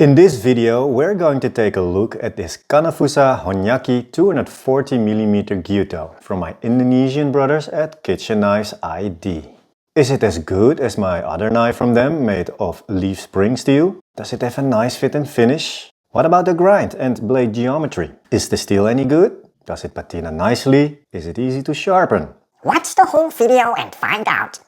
In this video, we're going to take a look at this Kanefusa Honyaki 240mm Gyuto from my Indonesian brothers at Kitchen Knives ID. Is it as good as my other knife from them, made of leaf spring steel? Does it have a nice fit and finish? What about the grind and blade geometry? Is the steel any good? Does it patina nicely? Is it easy to sharpen? Watch the whole video and find out.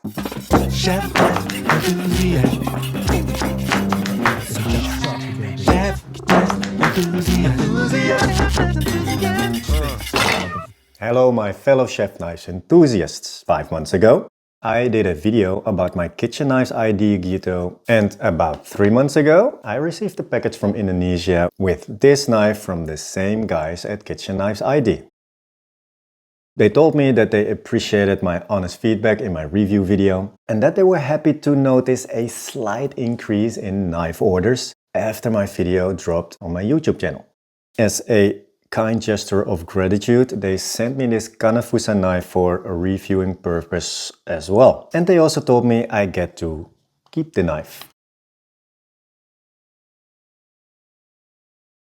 Hello my fellow chef knives enthusiasts. 5 months ago, I did a video about my Kitchen Knives ID Gyuto, and about 3 months ago, I received a package from Indonesia with this knife from the same guys at Kitchen Knives ID. They told me that they appreciated my honest feedback in my review video and that they were happy to notice a slight increase in knife orders after my video dropped on my YouTube channel. As a kind gesture of gratitude, they sent me this Kanefusa knife for a reviewing purpose as well. And they also told me I get to keep the knife.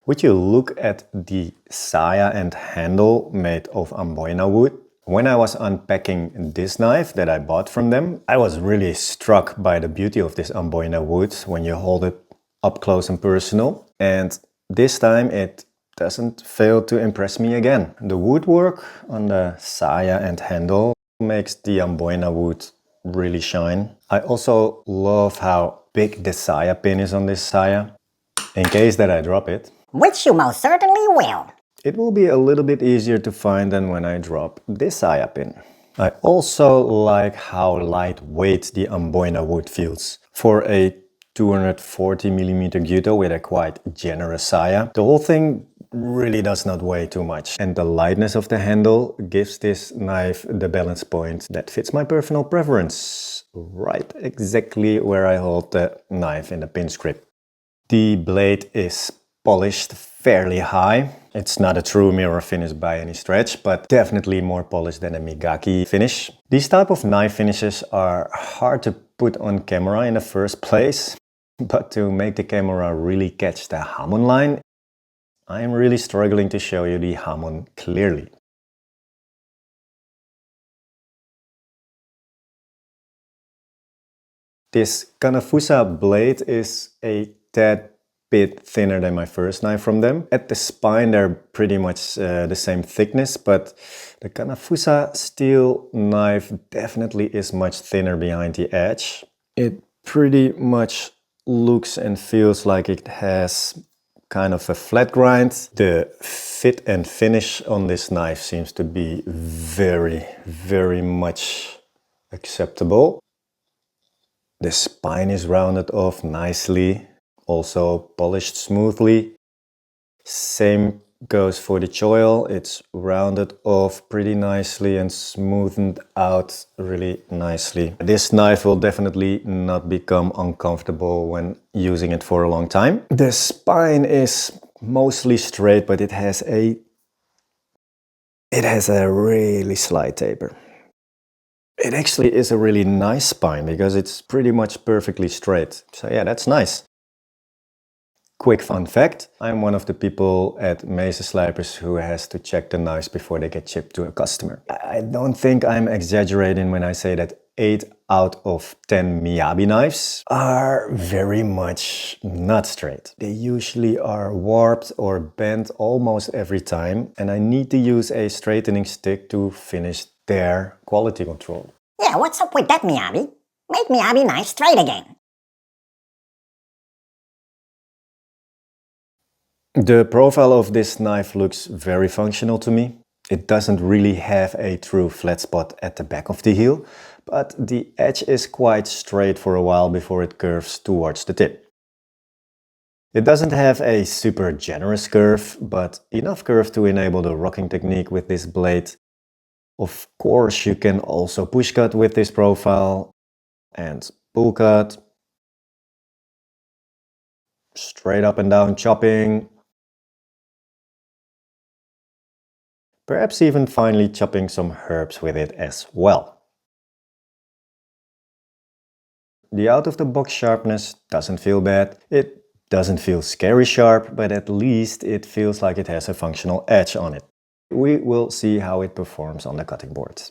Would you look at the saya and handle made of amboina wood? When I was unpacking this knife that I bought from them, I was really struck by the beauty of this amboina wood when you hold it up close and personal. And this time it doesn't fail to impress me again. The woodwork on the saya and handle makes the amboina wood really shine. I also love how big the saya pin is on this saya, in case that I drop it. Which you most certainly will. It will be a little bit easier to find than when I drop this saya pin. I also like how lightweight the amboina wood feels. For a 240mm Gyuto with a quite generous saya, the whole thing really does not weigh too much. And the lightness of the handle gives this knife the balance point that fits my personal preference. Right exactly where I hold the knife in the pinch grip. The blade is polished fairly high. It's not a true mirror finish by any stretch, but definitely more polished than a Migaki finish. These type of knife finishes are hard to put on camera in the first place, but to make the camera really catch the hamon line, I am really struggling to show you the hamon clearly. This Kanefusa blade is a tad bit thinner than my first knife from them. At the spine they're pretty much the same thickness, but the Kanefusa steel knife definitely is much thinner behind the edge. It pretty much looks and feels like it has kind of a flat grind. The fit and finish on this knife seems to be very much acceptable. The spine is rounded off nicely, also polished smoothly. Same goes for the choil. It's rounded off pretty nicely and smoothened out really nicely. This knife will definitely not become uncomfortable when using it for a long time. The spine is mostly straight, but it has a really slight taper. It actually is a really nice spine because it's pretty much perfectly straight. So yeah, that's nice. Quick fun fact, I'm one of the people at Mesa Slijpers who has to check the knives before they get shipped to a customer. I don't think I'm exaggerating when I say that 8 out of 10 Miyabi knives are very much not straight. They usually are warped or bent almost every time, and I need to use a straightening stick to finish their quality control. Yeah, what's up with that, Miyabi? Make Miyabi knife straight again. The profile of this knife looks very functional to me. It doesn't really have a true flat spot at the back of the heel, but the edge is quite straight for a while before it curves towards the tip. It doesn't have a super generous curve, but enough curve to enable the rocking technique with this blade. Of course, you can also push cut with this profile and pull cut, straight up and down chopping, perhaps even finely chopping some herbs with it as well. The out-of-the-box sharpness doesn't feel bad. It Doesn't feel scary sharp, but at least it feels like it has a functional edge on it. We will see how it performs on the cutting board.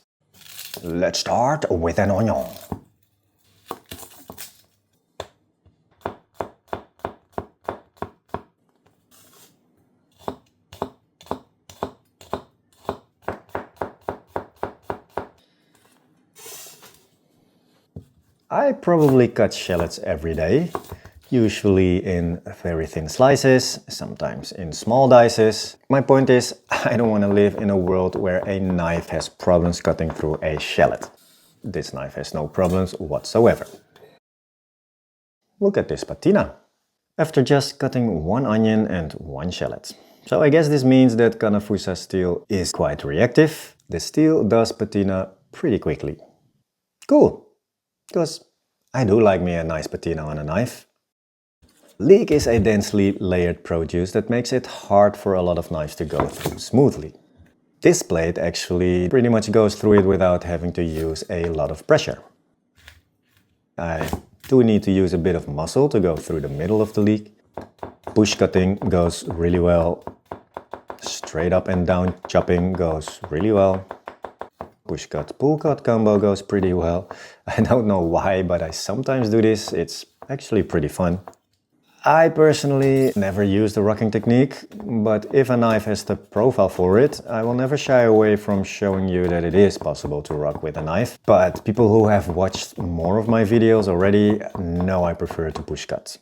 Let's start with an onion. I probably cut shallots every day, usually in very thin slices, sometimes in small dices. My point is, I don't want to live in a world where a knife has problems cutting through a shallot. This knife has no problems whatsoever. Look at this patina. After just cutting one onion and one shallot. So I guess this means that Kanefusa steel is quite reactive. The steel does patina pretty quickly. Cool! Because I do like me a nice patina on a knife. Leek is a densely layered produce that makes it hard for a lot of knives to go through smoothly. This blade actually pretty much goes through it without having to use a lot of pressure. I do need to use a bit of muscle to go through the middle of the leek. Push cutting goes really well. Straight up and down chopping goes really well. Push cut, pull cut combo goes pretty well. I don't know why, but I sometimes do this. It's actually pretty fun. I personally never use the rocking technique, but if a knife has the profile for it, I will never shy away from showing you that it is possible to rock with a knife. But people who have watched more of my videos already know I prefer to push cut.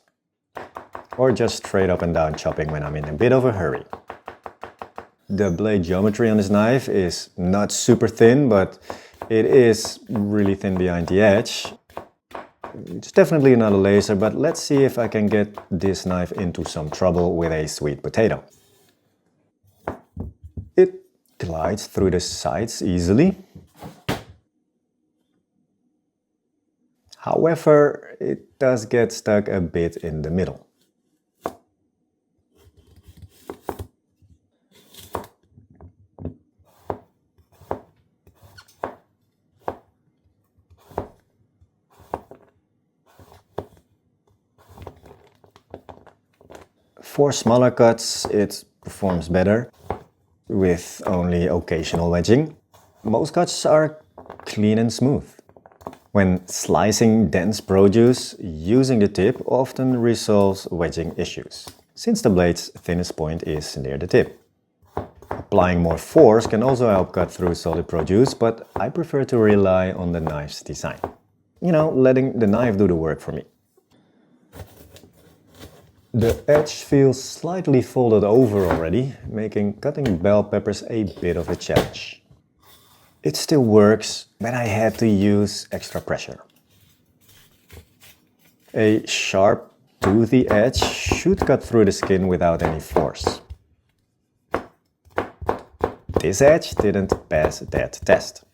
Or just straight up and down chopping when I'm in a bit of a hurry. The blade geometry on this knife is not super thin, but it is really thin behind the edge. It's definitely not a laser, but let's see if I can get this knife into some trouble with a sweet potato. It glides through the sides easily. However, it does get stuck a bit in the middle. For smaller cuts, it performs better, with only occasional wedging. Most cuts are clean and smooth. When slicing dense produce, using the tip often resolves wedging issues, since the blade's thinnest point is near the tip. Applying more force can also help cut through solid produce, but I prefer to rely on the knife's design. You know, letting the knife do the work for me. The edge feels slightly folded over already, making cutting bell peppers a bit of a challenge. It still works, but I had to use extra pressure. A sharp, toothy edge should cut through the skin without any force. This edge didn't pass that test.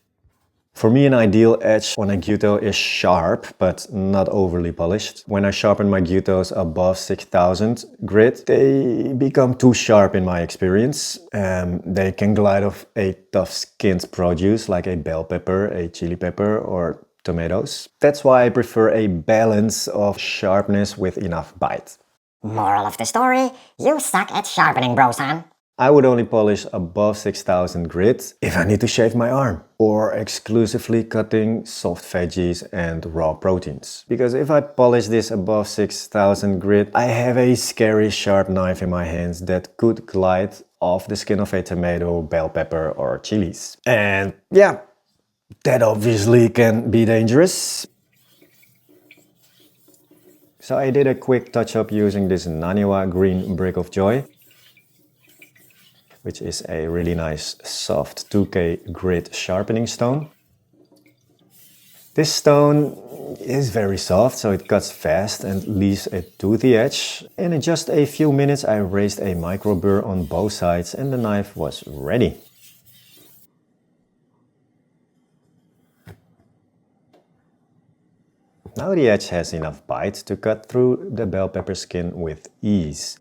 For me, an ideal edge on a Gyuto is sharp, but not overly polished. When I sharpen my Gyutos above 6000 grit, they become too sharp in my experience. They can glide off a tough-skinned produce like a bell pepper, a chili pepper, or tomatoes. That's why I prefer a balance of sharpness with enough bite. Moral of the story, you suck at sharpening, bro-san. I would only polish above 6000 grit if I need to shave my arm or exclusively cutting soft veggies and raw proteins. Because if I polish this above 6000 grit, I have a scary sharp knife in my hands that could glide off the skin of a tomato, bell pepper or chilies. And yeah, that obviously can be dangerous. So I did a quick touch-up using this Naniwa green brick of joy, which is a really nice soft 2K grit sharpening stone. This stone is very soft, so it cuts fast and leaves a toothy edge. And in just a few minutes I raised a micro burr on both sides and the knife was ready. Now the edge has enough bite to cut through the bell pepper skin with ease.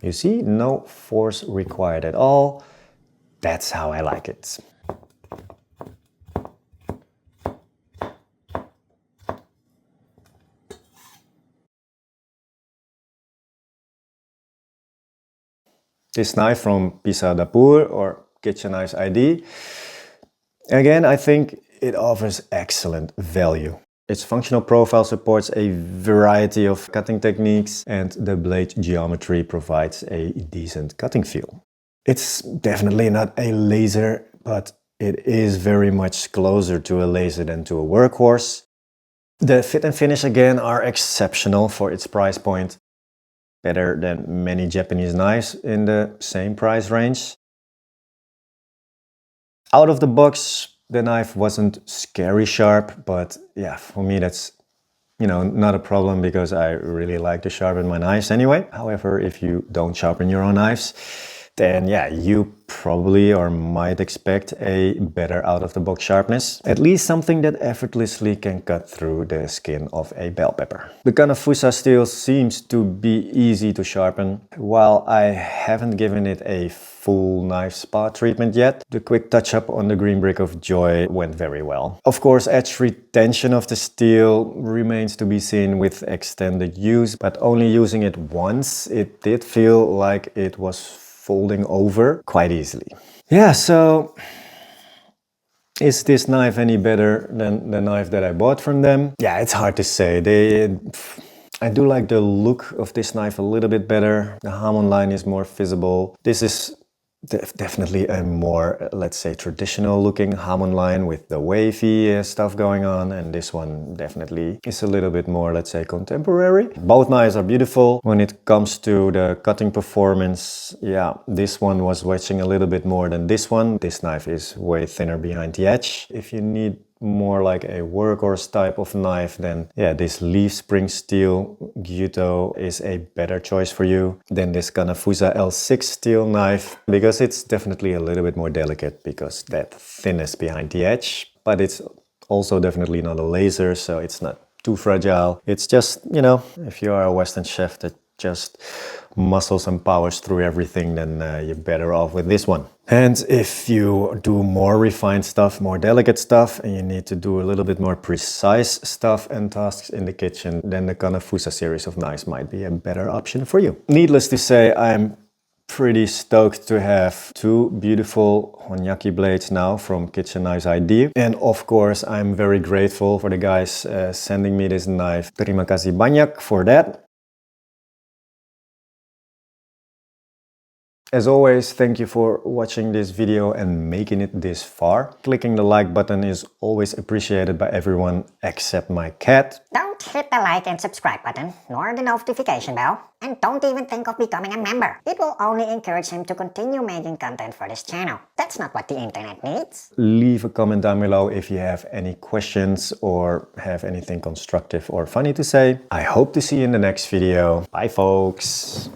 You see, no force required at all. That's how I like it. This knife from Pisa Dapur or Kitchen Knives ID. Again, I think it offers excellent value. Its functional profile supports a variety of cutting techniques and the blade geometry provides a decent cutting feel. It's definitely not a laser, but it is very much closer to a laser than to a workhorse. The fit and finish again are exceptional for its price point. Better than many Japanese knives in the same price range. Out of the box, the knife wasn't scary sharp, but yeah, for me that's, not a problem because I really like to sharpen my knives anyway. However, if you don't sharpen your own knives, then yeah, you probably or might expect a better out-of-the-box sharpness. At least something that effortlessly can cut through the skin of a bell pepper. The Kanefusa steel seems to be easy to sharpen. While I haven't given it a full knife spa treatment yet, the quick touch-up on the green brick of joy went very well. Of course, edge retention of the steel remains to be seen with extended use, but only using it once, it did feel like it was folding over quite easily. Yeah, so is this knife any better than the knife that I bought from them? Yeah, it's hard to say. I do like the look of this knife a little bit better. The Hamon line is more visible. This is definitely a more, let's say, traditional looking Hamon line with the wavy stuff going on, and this one definitely is a little bit more, let's say, contemporary. Both knives are beautiful. When it comes to the cutting performance, yeah, this one was wedging a little bit more than this one. This knife is way thinner behind the edge. If you need more like a workhorse type of knife, then yeah, this leaf spring steel Gyuto is a better choice for you than this Kanefusa L6 steel knife, because it's definitely a little bit more delicate because that thinness behind the edge, but it's also definitely not a laser, so it's not too fragile. It's just, if you are a Western chef that just muscles and powers through everything, then you're better off with this one. And if you do more refined stuff, more delicate stuff, and you need to do a little bit more precise stuff and tasks in the kitchen, then the Kanefusa series of knives might be a better option for you. Needless to say, I'm pretty stoked to have two beautiful Honyaki blades now from Kitchen Knives ID. And of course, I'm very grateful for the guys sending me this knife. Terima kasih banyak for that. As always, thank you for watching this video and making it this far. Clicking the like button is always appreciated by everyone except my cat. Don't hit the like and subscribe button, nor the notification bell, and don't even think of becoming a member. It will only encourage him to continue making content for this channel. That's not what the internet needs. Leave a comment down below if you have any questions or have anything constructive or funny to say. I hope to see you in the next video. Bye, folks.